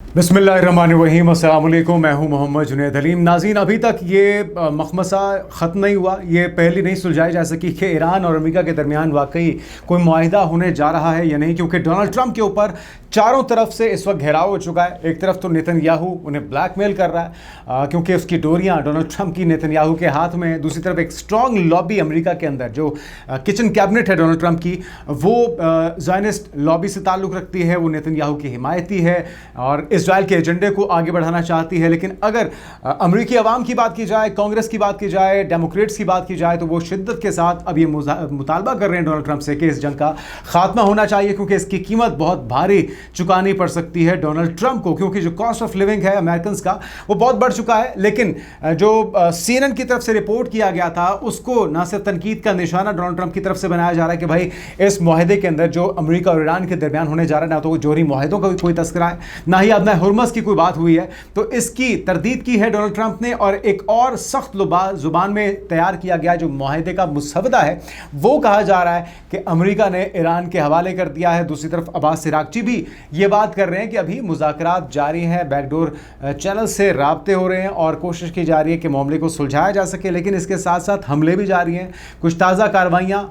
बिस्मिल्लाहिर्रहमानिर्रहीम, अस्सलाम वालेकुम। मैं हूं मोहम्मद जुनैद हलीम। नाज़रीन, अभी तक ये मखमसा ख़त्म नहीं हुआ। ये पहली नहीं सुलझाई जा सकी कि ईरान और अमेरिका के दरमियान वाकई कोई मुआहिदा होने जा रहा है या नहीं, क्योंकि डोनाल्ड ट्रंप के ऊपर चारों तरफ से इस वक्त घेराव हो चुका है। एक तरफ तो नेतन्याहू उन्हें ब्लैकमेल कर रहा है क्योंकि उसकी डोरियां डोनाल्ड ट्रंप की नेतन्याहू के हाथ में है। दूसरी तरफ एक स्ट्रॉन्ग लॉबी अमेरिका के अंदर जो किचन कैबिनेट है डोनाल्ड ट्रंप की, वो ज़ायनिस्ट लॉबी से ताल्लुक़ रखती है, वो नेतन्याहू की हिमायती है और इजराइल के एजेंडे को आगे बढ़ाना चाहती है। लेकिन अगर अमेरिकी अवाम की बात की जाए, कांग्रेस की बात की जाए, डेमोक्रेट्स की बात की जाए, तो वो शिद्दत के साथ अब ये मुतालबा कर रहे हैं डोनाल्ड ट्रंप से कि इस जंग का खात्मा होना चाहिए, क्योंकि इसकी कीमत बहुत भारी चुकानी पड़ सकती है डोनाल्ड ट्रंप को, क्योंकि जो कॉस्ट ऑफ लिविंग है अमेरिकन का वो बहुत बढ़ चुका है। लेकिन जो CNN की तरफ से रिपोर्ट किया गया था उसको ना सिर्फ तनकीद का निशाना डोनाल्ड ट्रंप की तरफ से बनाया जा रहा है कि भाई इस मुआहदे के अंदर जो अमेरिका और ईरान के दरमियान होने जा रहा है, ना तो जोहरी मुआहदों का कोई तस्करा है, ना ही अब हुर्मस की कोई बात हुई है। तो इसकी तरदीद की है डोनाल्ड ट्रंप ने, और एक और सख्त जुबान में तैयार किया गया जो मुआहदे का मुसवदा है, वो कहा जा रहा है कि अमेरिका ने ईरान के हवाले कर दिया है। दूसरी तरफ अब्बास इराक्ची भी ये बात कर रहे हैं कि अभी मुज़ाकरात जारी हैं, बैकडोर चैनल से राब्ते हो रहे हैं और कोशिश की जा रही है कि मामले को सुलझाया जा सके। लेकिन इसके साथ साथ हमले भी जारी हैं। कुछ ताज़ा कार्रवाइयाँ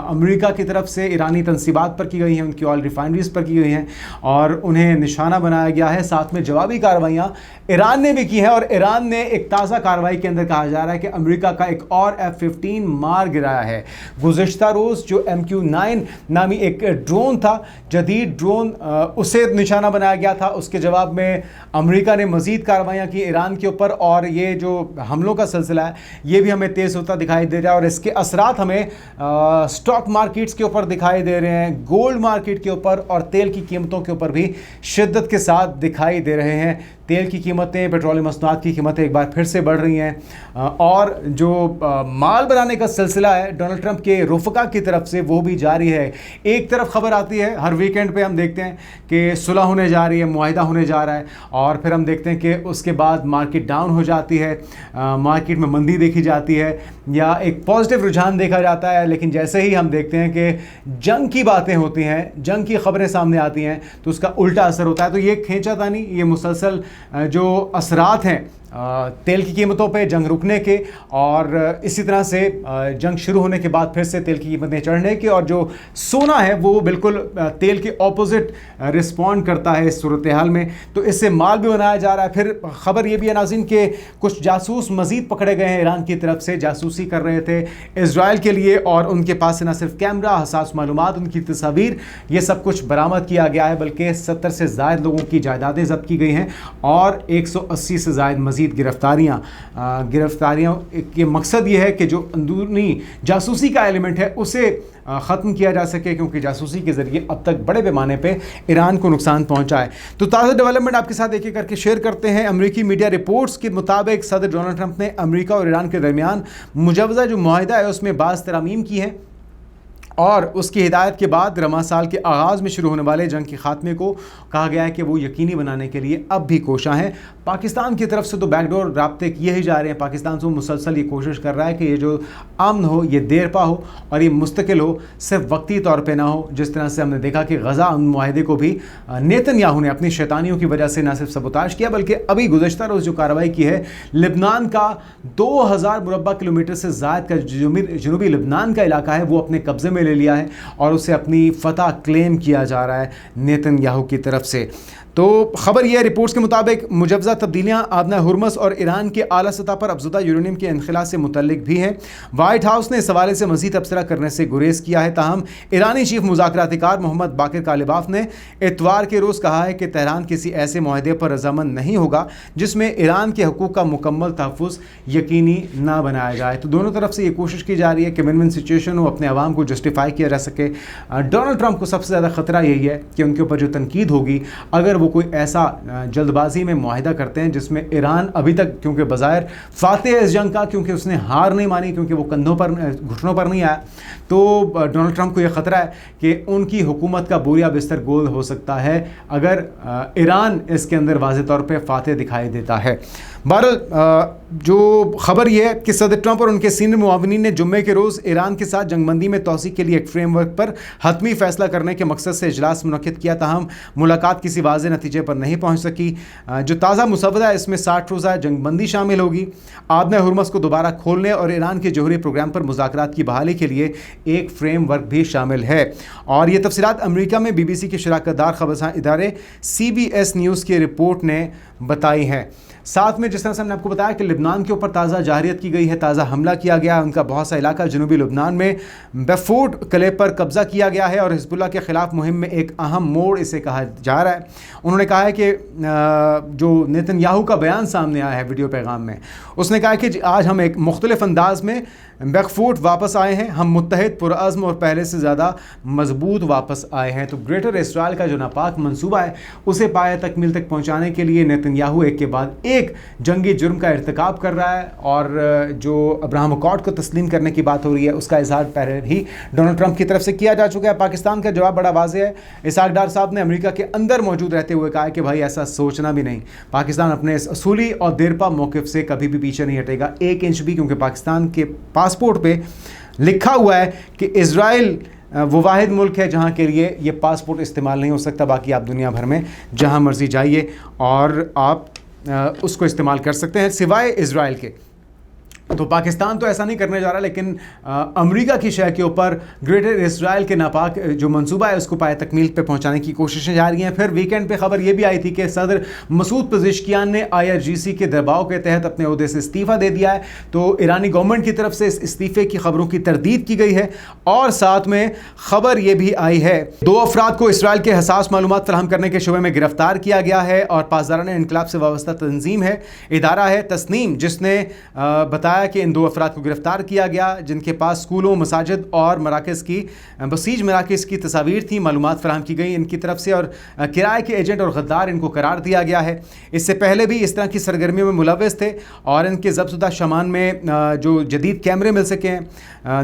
अमेरिका की तरफ से ईरानी तनसीबात पर की गई हैं, उनकी ऑयल रिफाइनरीज पर की गई हैं और उन्हें निशाना बनाया गया है। साथ में जवाबी कार्रवाइयाँ ईरान ने भी की है, और ईरान ने एक ताज़ा कार्रवाई के अंदर कहा जा रहा है कि अमेरिका का एक और F-15 मार गिराया है। गुज़िश्ता रोज़ जो MQ-9 नामी एक ड्रोन था, जदीद ड्रोन, उसे निशाना बनाया गया था। उसके जवाब में अमेरिका ने मज़ीद कार्रवाइयाँ की ईरान के ऊपर, और ये जो हमलों का सिलसिला है ये भी हमें तेज़ होता दिखाई दे रहा है, और इसके असरात हमें स्टॉक मार्केट्स के ऊपर दिखाई दे रहे हैं, गोल्ड मार्केट के ऊपर और तेल की कीमतों के ऊपर भी शिद्दत के साथ दिखाई दे रहे हैं। तेल की कीमतें, पेट्रोलियम मसनूआत की कीमतें एक बार फिर से बढ़ रही हैं, और जो माल बनाने का सिलसिला है डोनाल्ड ट्रंप के रुफ़का की तरफ से वो भी जारी है। एक तरफ खबर आती है, हर वीकेंड पे हम देखते हैं कि सुलह होने जा रही है, मुआहिदा होने जा रहा है, और फिर हम देखते हैं कि उसके बाद मार्केट डाउन हो जाती है, मार्केट में मंदी देखी जाती है या एक पॉजिटिव रुझान देखा जाता है। लेकिन जैसे ही हम देखते हैं कि जंग की बातें होती हैं, जंग की खबरें सामने आती हैं, तो उसका उल्टा असर होता है। तो ये खींचातानी, ये मुसलसल जो असरात हैं तेल की कीमतों पे जंग रुकने के, और इसी तरह से जंग शुरू होने के बाद फिर से तेल की कीमतें चढ़ने के, और जो सोना है वो बिल्कुल तेल के ऑपोजिट रिस्पॉन्ड करता है इस सूरत हाल में। तो इससे माल भी बनाया जा रहा है। फिर खबर ये भी है नाज़रीन कि कुछ जासूस मज़ीद पकड़े गए हैं ईरान की तरफ से, जासूसी कर रहे थे इजराइल के लिए, और उनके पास से न सिर्फ कैमरा, हसास मालूमात, उनकी तस्वीर, ये सब कुछ बरामद किया गया है, बल्कि 70 से ज़ायद लोगों की जायदादें जब्त की गई हैं और 180 से ज़ायद मज़ीद गिरफ्तारियां के मकसद ये है कि जो अंदरूनी जासूसी का एलिमेंट है उसे ख़त्म किया जा सके, क्योंकि जासूसी के ज़रिए अब तक बड़े पैमाने पे ईरान को नुकसान पहुंचा है। तो ताज़ा डेवलपमेंट आपके साथ एक एक करके शेयर करते हैं। अमेरिकी मीडिया रिपोर्ट्स के मुताबिक सदर डोनाल्ड ट्रंप ने अमेरिका और ईरान के दरमियान मुजवज़ा जो मुआहिदा है उसमें बाज़ तरामीम की है, और उसकी हिदायत के बाद रमा साल के आगाज़ में शुरू होने वाले जंग के खात्मे को कहा गया है कि वो यकीनी बनाने के लिए अब भी कोशा हैं। पाकिस्तान की तरफ से तो बैकडोर राब्ते किए ही जा रहे हैं। पाकिस्तान से मुसलसल ये कोशिश कर रहा है कि ये जो अमन हो, ये देरपा हो और ये मुस्तकिल हो, सिर्फ वक्ती तौर पर ना हो। जिस तरह से हमने देखा कि गज़ा अमन मुआहिदे को भी नेतन्याहू ने अपनी शैतानियों की वजह से न सिर्फ सबूताश किया, बल्कि अभी गुज़श्ता रोज़ जो कार्रवाई की है, लिबनान का 2000 मुरब्बा किलोमीटर से ज़ायद का जनूबी लिबनान का इलाका है वो अपने कब्ज़े में ले लिया है, और उसे अपनी फतह क्लेम किया जा रहा है नेतन्याहू की तरफ से। तो ख़बर यह है, रिपोर्ट्स के मुताबिक मुजवज़ा तब्दीलियाँ आबना हुर्मस और ईरान के आला सतह पर अफजुदा यूरेनियम के इनखला से मुतल्लिक भी हैं। वाइट हाउस ने इस हवाले से मज़ीद तबसरा करने से गुरेज किया है। ताहम ईरानी चीफ मुज़ाकरातिकार मोहम्मद बाकिर कालिबाफ ने इतवार के रोज़ कहा है कि तेहरान किसी ऐसे मुआहदे पर रज़ामंद नहीं होगा जिसमें ईरान के हकूक़ का मुकम्मल तहफ़्फ़ुज़ यकीनी ना बनाया जाए। तो दोनों तरफ से ये कोशिश की जा रही है कि विन विन सिचुएशन हो, अपने आवाम को जस्टिफाई किया जा सके। डोनाल्ड ट्रंप को सबसे ज़्यादा ख़तरा यही है कि उनके ऊपर जो तनकीद होगी, अगर वो कोई ऐसा जल्दबाजी में मुआहिदा करते हैं जिसमें ईरान अभी तक, क्योंकि बज़ाहिर फातेह इस जंग का, क्योंकि उसने हार नहीं मानी, क्योंकि वो कंधों पर, घुटनों पर नहीं आया, तो डोनाल्ड ट्रंप को यह ख़तरा है कि उनकी हुकूमत का बोरिया बिस्तर गोल हो सकता है अगर ईरान इसके अंदर वाज़ेह तौर पर फातेह दिखाई देता है। बहरहाल जो खबर यह है कि सदर ट्रंप और उनके सीनियर मुआविनीन ने जुम्मे के रोज़ ईरान के साथ जंगबंदी में तोसी के लिए एक फ्रेमवर्क पर हतमी फैसला करने के मकसद से इजलास मुनक्किद किया, ताहम मुलाकात किसी वाज़े नतीजे पर नहीं पहुँच सकी। जो ताज़ा मुसवदा है इसमें 60 रोज़ा जंगबंदी शामिल होगी, आबने हुर्मुज़ को दोबारा खोलने और ईरान के जौहरी प्रोग्राम पर मुज़ाकरात की बहाली के लिए एक फ्रेमवर्क भी शामिल है। और ये तफसीलात अमरीका में BBC के शराकतदार खबरसां इदारे CBS न्यूज़ की रिपोर्ट ने बताई है। साथ में जिस तरह से हमने आपको बताया कि लिबनान के ऊपर ताज़ा जारियत की गई है, ताज़ा हमला किया गया है, उनका बहुत सा इलाका जनूबी लिबनान में बेफोर्ड किले पर कब्ज़ा किया गया है और हिज़्बुल्लाह के ख़िलाफ़ मुहिम में एक अहम मोड़ इसे कहा जा रहा है। उन्होंने कहा है कि जो नेतन्याहू का बयान सामने आया है वीडियो पैगाम में, उसने कहा कि आज हम एक मुख्तलिफ अंदाज में बेफोर्ड वापस आए हैं, हम मुत्तहिद, पुरअज़्म और पहले से ज़्यादा मजबूत वापस आए हैं। तो ग्रेटर इसराइल का जो नापाक मंसूबा है उसे पाए तकमील तक पहुँचाने के लिए नेतन्याहू एक के बाद एक जंगी जुर्म का इर्तिकाब कर रहा है और जो अब्राहम अकॉर्ड को तस्लीम करने की बात हो रही है उसका इजहार पहले ही डोनाल्ड ट्रंप की तरफ से किया जा चुका है। पाकिस्तान का जवाब बड़ा वाज़ेह है। इसहाक डार साहब ने अमेरिका के अंदर मौजूद रहते हुए कहा है कि भाई ऐसा सोचना भी नहीं, पाकिस्तान अपने इस असूली और देरपा मौक़िफ़ से कभी भी पीछे नहीं हटेगा 1 इंच भी, क्योंकि पाकिस्तान के पासपोर्ट पे लिखा हुआ है कि इज़राइल वो वाहिद मुल्क है जहाँ के लिए ये पासपोर्ट इस्तेमाल नहीं हो सकता। बाकी आप दुनिया भर में जहाँ मर्जी जाइए और आप उसको इस्तेमाल कर सकते हैं सिवाय इज़राइल के। तो पाकिस्तान तो ऐसा नहीं करने जा रहा, लेकिन अमेरिका की शह के ऊपर ग्रेटर इसराइल के नापाक जो मंसूबा है उसको पाए तकमील पे पहुंचाने की कोशिशें जारी हैं। फिर वीकेंड पे खबर ये भी आई थी कि सदर मसूद पज़ेश्कियान ने IRGC के दबाव के तहत अपने ओहदे से इस्तीफ़ा दे दिया है। तो ईरानी गवर्नमेंट की तरफ से इस इस्तीफ़े की खबरों की तरदीद की गई है। और साथ में खबर ये भी आई है 2 अफराद को इसराइल के हसास मालूमात फराहम करने के शुबे में गिरफ्तार किया गया है और पासदाराना इनकलाब से वाबस्ता तंजीम है, इदारा है तस्नीम, जिसने बताया कि इन 2 अफराद को गिरफ्तार किया गया जिनके पास स्कूलों, मसाजिद और मराकज़ की बसीज मराकज़ की तस्वीर थी, मालूमात फराहम की गई इनकी तरफ से और किराए के एजेंट और गद्दार इनको करार दिया गया है। इससे पहले भी इस तरह की सरगर्मियों में मुलव्वस थे और इनके ज़ब्तशुदा शमान में जो जदीद कैमरे मिल सके हैं,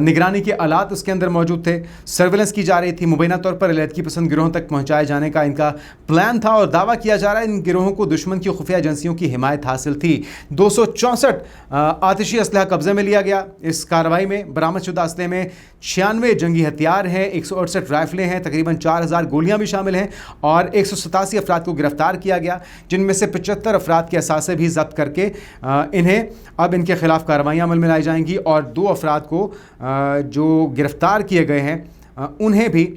निगरानी के आलात उसके अंदर मौजूद थे, सर्वेलेंस की जा रही थी, मुबैना तौर पर अलहदगी पसंद गिरोहों तक पहुँचाए जाने का इनका प्लान था और दावा किया जा रहा है इन गिरोहों को दुश्मन की खुफिया एजेंसियों की हिमायत हासिल थी। 264 आतिशी असलहा कब्जे में लिया गया। इस कार्रवाई में बरामदशुदा असले में 96 जंगी हथियार हैं, 168 राइफलें हैं, तकरीबन 4000 गोलियां भी शामिल हैं और 187 अफराद को गिरफ्तार किया गया, जिनमें से 75 अफराद के असासे भी जब्त करके इन्हें अब इनके खिलाफ कार्रवाइयाँ अमल में लाई जाएंगी और 2 अफराद को जो गिरफ्तार किए गए हैं उन्हें भी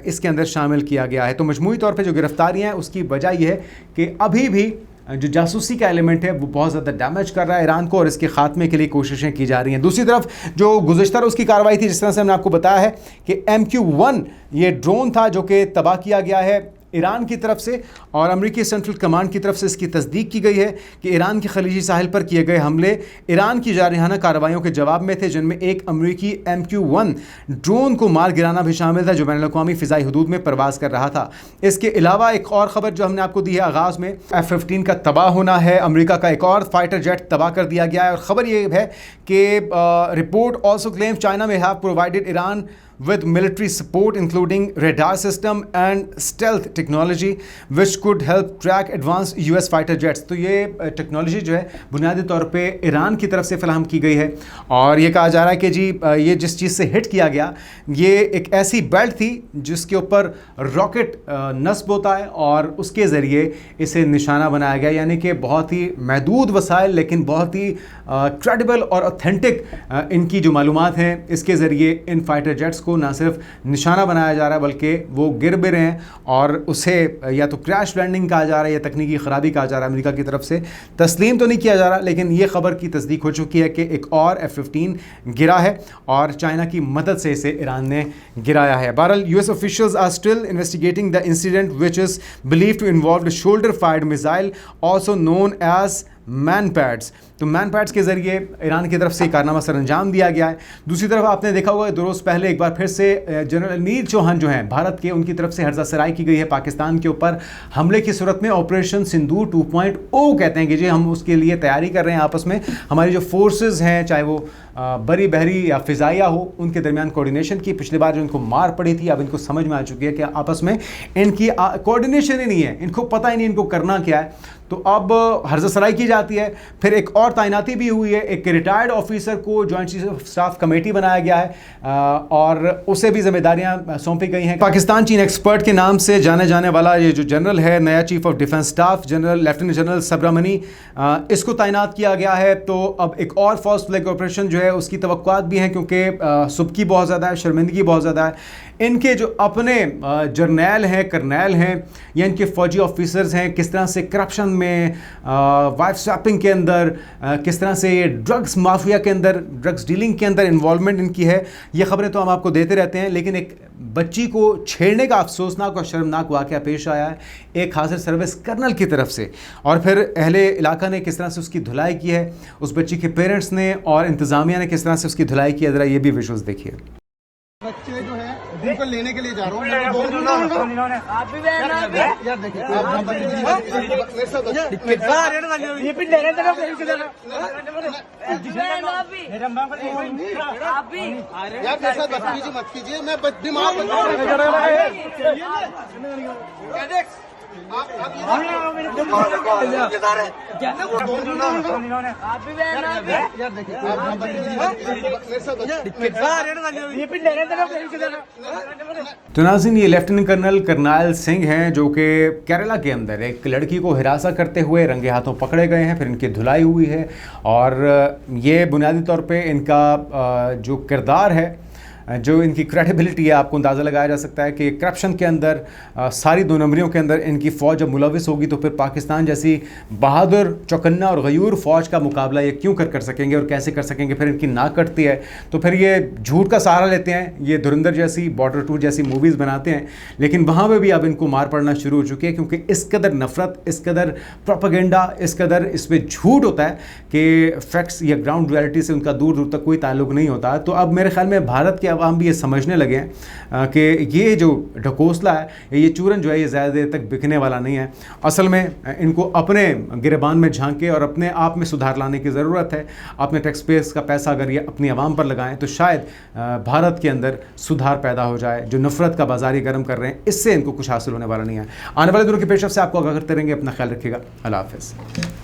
इसके अंदर शामिल किया गया है। तो मजमूई तौर पे जो गिरफ्तारियाँ हैं उसकी वजह यह है कि अभी भी जो जासूसी का एलिमेंट है वो बहुत ज़्यादा डैमेज कर रहा है ईरान को और इसके खात्मे के लिए कोशिशें की जा रही हैं। दूसरी तरफ जो गुज़श्ता रोज़ की कार्रवाई थी, जिस तरह से हमने आपको बताया है कि MQ-1 ये ड्रोन था जो कि तबाह किया गया है ईरान की तरफ से और अमेरिकी सेंट्रल कमांड की तरफ से इसकी तस्दीक की गई है कि ईरान के खलीजी साहिल पर किए गए हमले ईरान की जारहाना कार्रवाइयों के जवाब में थे, जिनमें एक अमेरिकी MQ-1 ड्रोन को मार गिराना भी शामिल था जो बैनुल-अक़वामी फ़िज़ाई हदूद में परवाज़ कर रहा था। इसके अलावा एक और ख़बर जो हमने आपको दी है आगाज़ में, F-15 का तबाह होना है, अमेरिका का एक और फाइटर जेट तबाह कर दिया गया है और ख़बर ये है कि रिपोर्ट ऑल्सो क्लेम चाइना में have provided Iran with military support including radar system and stealth technology which could help track advanced US fighter jets। तो ये टेक्नोलॉजी जो है बुनियादी तौर पे ईरान की तरफ से फराहम की गई है और ये कहा जा रहा है कि जी ये जिस चीज़ से हिट किया गया ये एक ऐसी बेल्ट थी जिसके ऊपर रॉकेट नस्ब होता है और उसके ज़रिए इसे निशाना बनाया गया, यानी कि बहुत ही महदूद वसाइल लेकिन बहुत ही क्रेडिबल और ऑथेंटिक इनकी जो मालूमात हैं इसके ज़रिए इन फाइटर जेट्स को ना सिर्फ निशाना बनाया जा रहा है बल्कि वो गिर भी रहे हैं और उसे या तो क्रैश लैंडिंग कहा जा रहा है या तकनीकी ख़राबी कहा जा रहा है। अमेरिका की तरफ से तस्लीम तो नहीं किया जा रहा, लेकिन ये खबर की तस्दीक हो चुकी है कि एक और F-15 गिरा है और चाइना की मदद से इसे ईरान ने गिराया है। बहरहाल US officials are still investigating the incident which is believed to involve shoulder fired missile also known as MANPADS. तो मैन पैड्स के ज़रिए ईरान की तरफ से कारनामा सर अंजाम दिया गया है। दूसरी तरफ आपने देखा होगा 2 रोज़ पहले एक बार फिर से जनरल अनिल चौहान जो हैं भारत के, उनकी तरफ से हर्जा सराई की गई है पाकिस्तान के ऊपर हमले की सूरत में। ऑपरेशन सिंदूर 2.0 कहते हैं कि जी हम उसके लिए तैयारी कर रहे हैं, आपस में हमारी जो फोर्सेस हैं चाहे वो बरी बहरी या फ़िज़ाइया हो उनके दरमियान कोऑर्डिनेशन की। पिछली बार जो इनको मार पड़ी थी अब इनको समझ में आ चुकी है कि आपस में इनकी कोऑर्डिनेशन ही नहीं है, इनको पता ही नहीं इनको करना क्या है। तो अब हर्ज़सराई की जाती है। फिर एक और तैनाती भी हुई है, एक रिटायर्ड ऑफिसर को joint chief of staff committee बनाया गया है और उसे भी जिम्मेदारियां सौंपी गई हैं। पाकिस्तान चीन एक्सपर्ट के नाम से जाने जाने वाला ये जो जनरल है, नया chief of defence staff general lieutenant general Subramani, इसको तैनात किया गया है। तो अब एक और फर्स्ट फ्लैग ऑपरेशन जो है उसकी तवक्कुआत भी हैं, क्योंकि सुबकी बहुत ज़्यादा है, शर्मिंदगी बहुत ज़्यादा है। इनके जो अपने जर्नैल हैं, करनैल हैं या इनके फ़ौजी ऑफिसर्स हैं, किस तरह से करप्शन में, वाइफ स्वैपिंग के अंदर, किस तरह से ये ड्रग्स माफिया के अंदर, ड्रग्स डीलिंग के अंदर इन्वॉल्वमेंट इनकी है, ये ख़बरें तो हम आपको देते रहते हैं। लेकिन एक बच्ची को छेड़ने का अफसोसनाक और शर्मनाक वाक़या पेश आया है एक हाजिर सर्विस कर्नल की तरफ से, और फिर अहले इलाका ने किस तरह से उसकी धुलाई की है, उस बच्ची के पेरेंट्स ने और इंतज़ामिया ने किस तरह से उसकी धुलाई की है। ज़रा ये भी विजुअल्स देखिए। बच्चे जो है उनको लेने के लिए जा रहा हूँ। आप भी यार देखिए, मत कीजिए, मैं बीमार तो नाज़रीन, ये लेफ्टिनेंट कर्नल करनाल सिंह हैं जो कि केरला के अंदर एक लड़की को हिरासा करते हुए रंगे हाथों पकड़े गए हैं, फिर इनकी धुलाई हुई है। और ये बुनियादी तौर पे इनका जो किरदार है, जो इनकी क्रेडिबिलिटी है, आपको अंदाज़ा लगाया जा सकता है कि करप्शन के अंदर, सारी दो नंबरियों के अंदर इनकी फ़ौज जब मुलविस होगी तो फिर पाकिस्तान जैसी बहादुर, चौकन्ना और गयूर फ़ौज का मुकाबला ये क्यों कर सकेंगे और कैसे कर सकेंगे। फिर इनकी नाक कटती है तो फिर ये झूठ का सहारा लेते हैं, ये धुरंधर जैसी, बॉर्डर टूर जैसी मूवीज़ बनाते हैं, लेकिन वहाँ पर भी अब इनको मार पड़ना शुरू हो चुकी है, क्योंकि इस कदर नफ़रत, इस कदर प्रोपेगेंडा, इस कदर इस पर झूठ होता है कि फैक्ट्स या ग्राउंड रियलिटी से उनका दूर दूर तक कोई ताल्लुक़ नहीं होता। तो अब मेरे ख्याल में भारत के अवाम भी ये समझने लगे हैं कि ये जो ढकोसला है, ये चूरन जो है, ये ज़्यादा देर तक बिकने वाला नहीं है। असल में इनको अपने गिरबान में झांके और अपने आप में सुधार लाने की ज़रूरत है। अपने टैक्स पेयर्स का पैसा अगर ये अपनी आवाम पर लगाएं तो शायद भारत के अंदर सुधार पैदा हो जाए। जो नफ़रत का बाजार ये गर्म कर रहे हैं, इससे इनको कुछ हासिल होने वाला नहीं है। आने वाले दिनों की पेशरफ से आपको आगाह करते रहेंगे। अपना ख्याल रखिएगा। अल्लाह हाफ़िज़।